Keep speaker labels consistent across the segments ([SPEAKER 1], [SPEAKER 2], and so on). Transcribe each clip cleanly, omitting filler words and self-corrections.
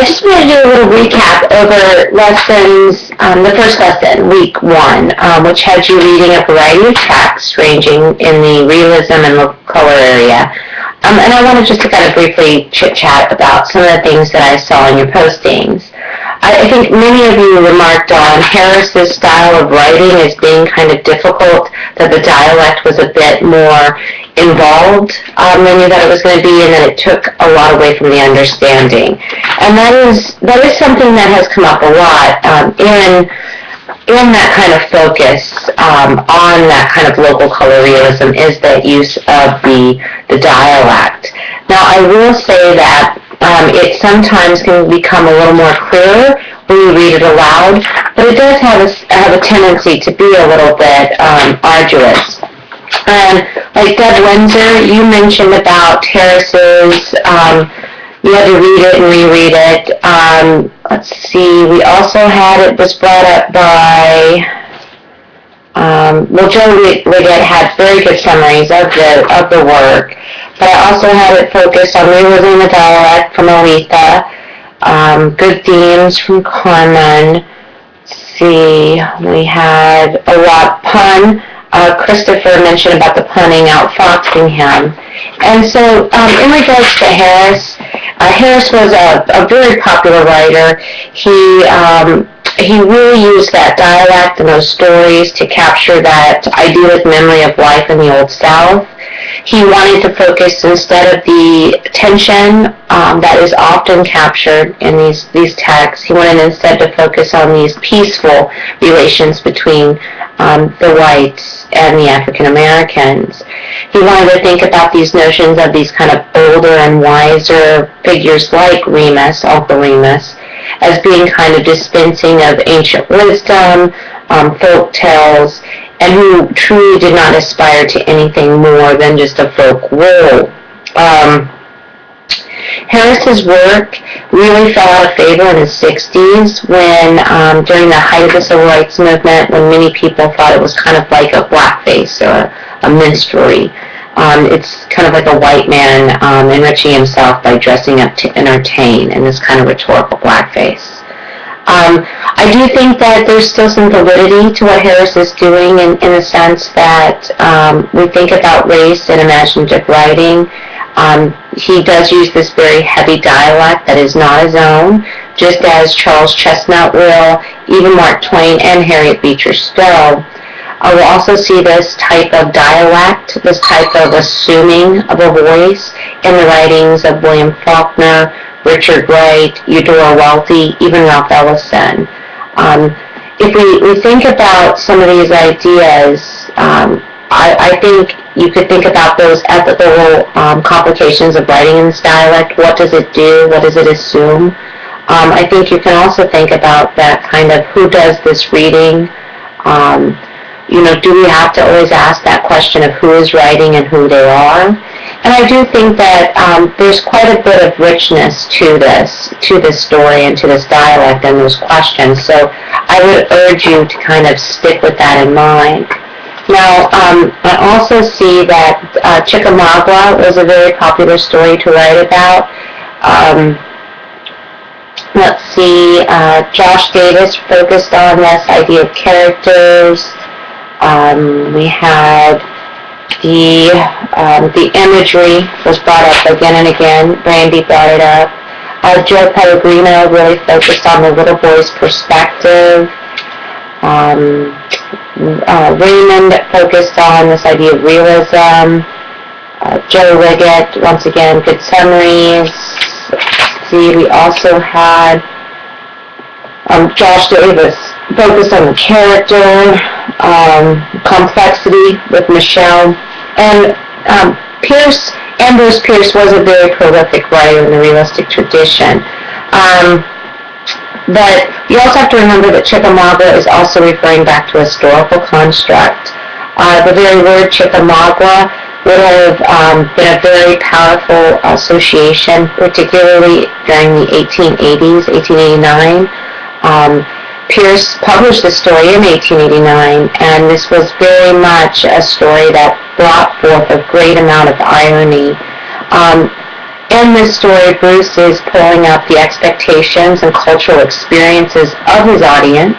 [SPEAKER 1] I just want to do a little recap over lessons, the first lesson, week 1, which had you reading a variety of texts ranging in the realism and local color area. And I wanted just to kind of briefly chit-chat about some of the things that I saw in your postings. I think many of you remarked on Harris's style of writing as being kind of difficult, that the dialect was a bit more involved than you thought it was going to be, and that it took a lot away from the understanding. And that is something that has come up a lot in that kind of focus on that kind of local color realism, is that use of the dialect. Now, I will say that it sometimes can become a little more clear when you read it aloud, but it does have a tendency to be a little bit arduous. And like Deb Windsor, you mentioned about Harris's, you had to read it and reread it. Let's see, we also had it was brought up by, Joe Liggett had very good summaries of the work, but I also had it focused on realism the dialect from Aletha, good themes from Carmen. Let's see, we had a lot pun. Christopher mentioned about the punning out Foxingham. And so in regards to Harris, Harris was a very popular writer. He really used that dialect and those stories to capture that idyllic memory of life in the Old South. He wanted to focus, instead of the tension that is often captured in these texts, he wanted instead to focus on these peaceful relations between the whites and the African Americans. He wanted to think about these notions of these kind of older and wiser figures like Remus, Uncle Remus, as being kind of dispensing of ancient wisdom, folk tales, and who truly did not aspire to anything more than just a folk role. Harris's work really fell out of favor in the 60s when, during the height of the Civil Rights Movement, when many people thought it was kind of like a blackface or a minstrelry. It's kind of like a white man enriching himself by dressing up to entertain in this kind of rhetorical blackface. I do think that there's still some validity to what Harris is doing in the sense that we think about race in imaginative writing. He does use this very heavy dialect that is not his own, just as Charles Chesnutt will, even Mark Twain and Harriet Beecher Stowe. We'll also see this type of dialect, this type of assuming of a voice in the writings of William Faulkner, Richard Wright, Eudora Welty, even Ralph Ellison. If we think about some of these ideas, I think you could think about those ethical complications of writing in this dialect. What does it do? What does it assume? I think you can also think about that kind of who does this reading. Do we have to always ask that question of who is writing and who they are? And I do think that there's quite a bit of richness to this story and to this dialect and those questions. So I would urge you to kind of stick with that in mind. Now, I also see that Chickamauga was a very popular story to write about. Let's see, Josh Davis focused on this idea of characters. We had the imagery was brought up again and again. Brandy brought it up. Joe Pellegrino really focused on the little boy's perspective. Raymond focused on this idea of realism. Joe Liggett, once again, good summaries. Let's see, we also had Josh Davis focused on the character, complexity with Michelle, and Ambrose Pierce was a very prolific writer in the realistic tradition. But you also have to remember that Chickamauga is also referring back to a historical construct. The very word Chickamauga would have been a very powerful association, particularly during the 1880s, 1889. Pierce published the story in 1889, and this was very much a story that brought forth a great amount of irony. in this story, Bruce is pulling up the expectations and cultural experiences of his audience.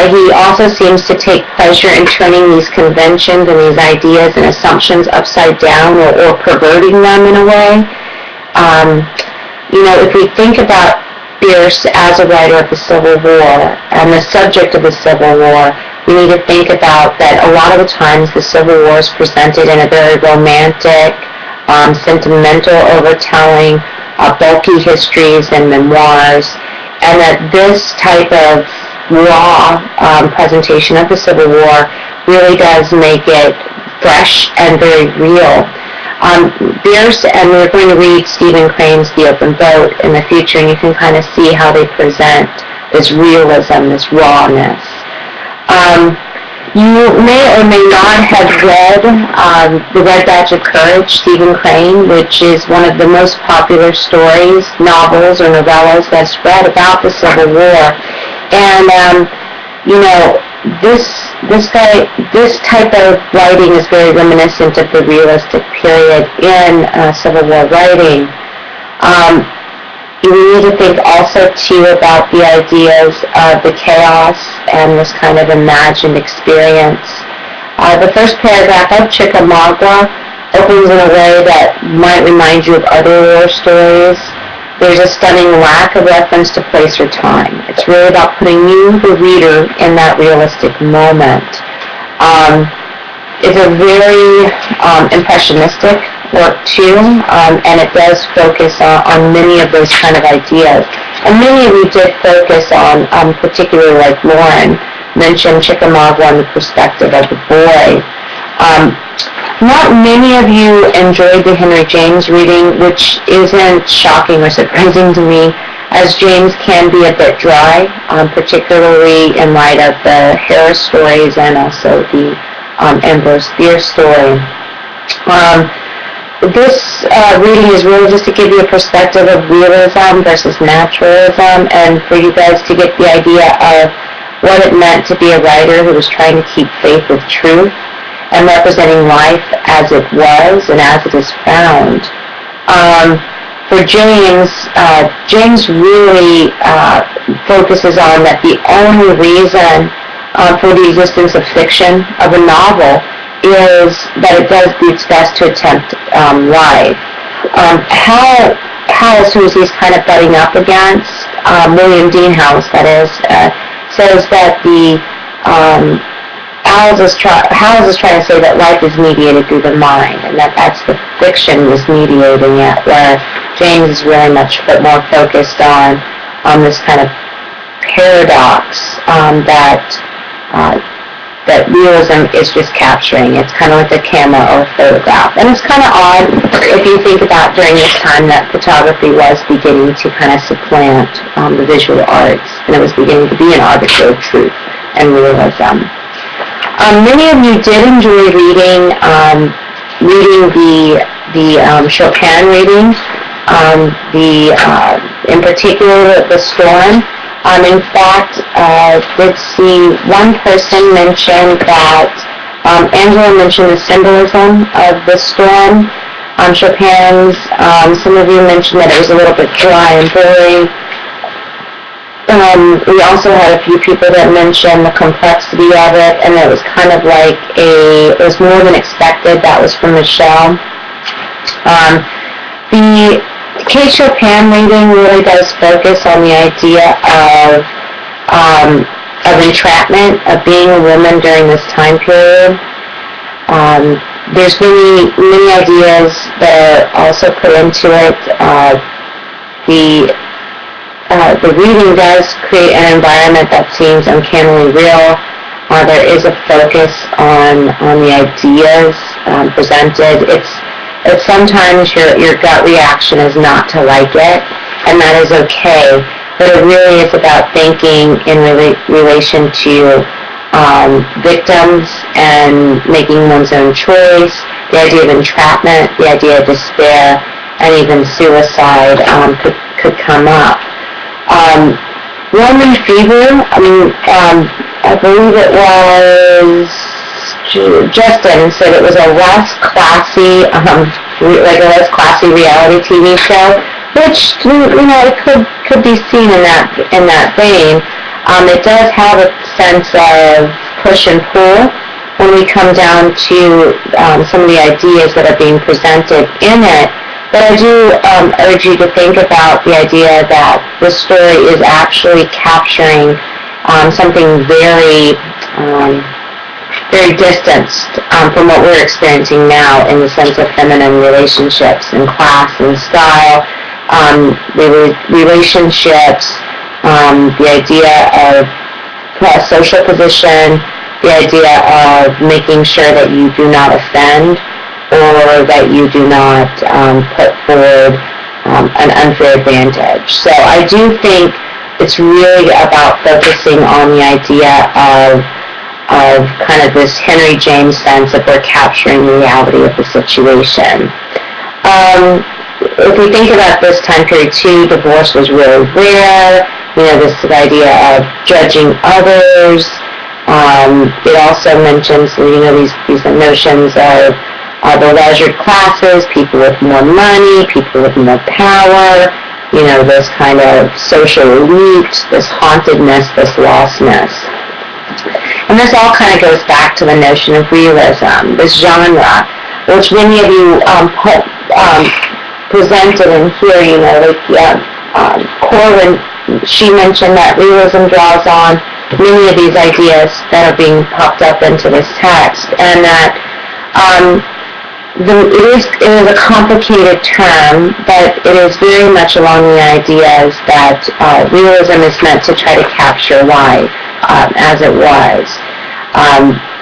[SPEAKER 1] He also seems to take pleasure in turning these conventions and these ideas and assumptions upside down or perverting them in a way. If we think about Bierce as a writer of the Civil War and the subject of the Civil War, we need to think about that a lot of the times the Civil War is presented in a very romantic, sentimental overtelling, bulky histories and memoirs, and that this type of raw presentation of the Civil War really does make it fresh and very real. Bierce, and we're going to read Stephen Crane's The Open Boat in the future, and you can kind of see how they present this realism, this rawness. You may or may not have read The Red Badge of Courage, Stephen Crane, which is one of the most popular stories, novels, or novellas that's read about the Civil War. And, this type of writing is very reminiscent of the realistic period in Civil War writing. We need to think also, too, about the ideas of the chaos and this kind of imagined experience. The first paragraph of Chickamauga opens in a way that might remind you of other war stories. There's a stunning lack of reference to place or time. It's really about putting you, the reader, in that realistic moment. It's a very impressionistic work too, and it does focus on many of those kind of ideas. And many of you did focus on, particularly like Lauren mentioned, Chickamauga and the perspective of the boy. Not many of you enjoyed the Henry James reading, which isn't shocking or surprising to me, as James can be a bit dry, particularly in light of the Harris stories and also the Ambrose Bierce story. This reading is really just to give you a perspective of realism versus naturalism, and for you guys to get the idea of what it meant to be a writer who was trying to keep faith with truth and representing life as it was and as it is found. For James, James really focuses on that the only reason for the existence of fiction, of a novel, is that it does its best to attempt life. Howells, who he's kind of butting up against, William Dean Howells, that is, says that Howells is trying to say that life is mediated through the mind, and that's the fiction was mediating it, where James is really much more focused on this kind of paradox that realism is just capturing. It's kind of like a camera or a photograph. And it's kind of odd if you think about during this time that photography was beginning to kind of supplant the visual arts, and it was beginning to be an arbiter of truth and realism. Many of you did enjoy reading the Chopin reading, in particular the Storm. In fact, did see one person mention that Angela mentioned the symbolism of the storm. Chopin's, some of you mentioned that it was a little bit dry and boring. We also had a few people that mentioned the complexity of it, and it was kind of like it was more than expected. That was from Michelle. The Kate Chopin reading really does focus on the idea of entrapment, of being a woman during this time period. There's many ideas that are also put into it. The reading does create an environment that seems uncannily real. There is a focus on the ideas presented. It's sometimes your gut reaction is not to like it, and that is okay. But it really is about thinking in relation to victims and making one's own choice, the idea of entrapment, the idea of despair, and even suicide could come up. Roman fever, I believe it was Justin said it was a less classy like a less classy reality TV show, which, it could be seen in that vein. It does have a sense of push and pull when we come down to some of the ideas that are being presented in it. But I do urge you to think about the idea that the story is actually capturing something very, very distanced from what we're experiencing now in the sense of feminine relationships and class and style, relationships, the idea of social position, the idea of making sure that you do not offend or that you do not put forward an unfair advantage. So I do think it's really about focusing on the idea of kind of this Henry James sense that we're capturing the reality of the situation. If we think about this time period too, divorce was really rare. This idea of judging others. It also mentions, these notions of the leisured classes, people with more money, people with more power, this kind of social elite, this hauntedness, this lostness. And this all kind of goes back to the notion of realism, this genre, which many of you presented in here, Corwin, she mentioned that realism draws on many of these ideas that are being popped up into this text, and that it is a complicated term, but it is very much along the ideas that realism is meant to try to capture life as it was.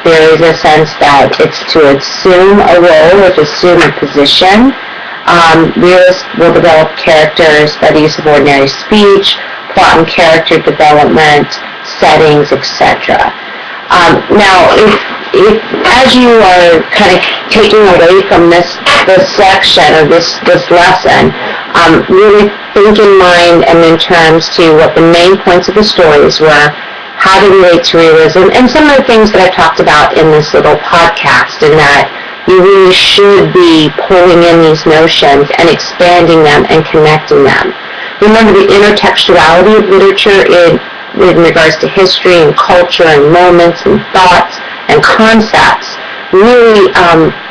[SPEAKER 1] There is a sense that it's to assume a role, or to assume a position. Realists will develop character, studies of ordinary speech, plot and character development, settings, etc. Now, if as you are kind of taking away from this section or this lesson, really think in mind and in terms to what the main points of the stories were, how to relate to realism, and some of the things that I've talked about in this little podcast, and that you really should be pulling in these notions and expanding them and connecting them. Remember the intertextuality of literature in regards to history and culture and moments and thoughts and concepts really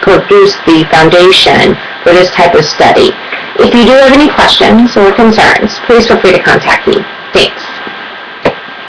[SPEAKER 1] produce the foundation for this type of study. If you do have any questions or concerns, please feel free to contact me. Thanks.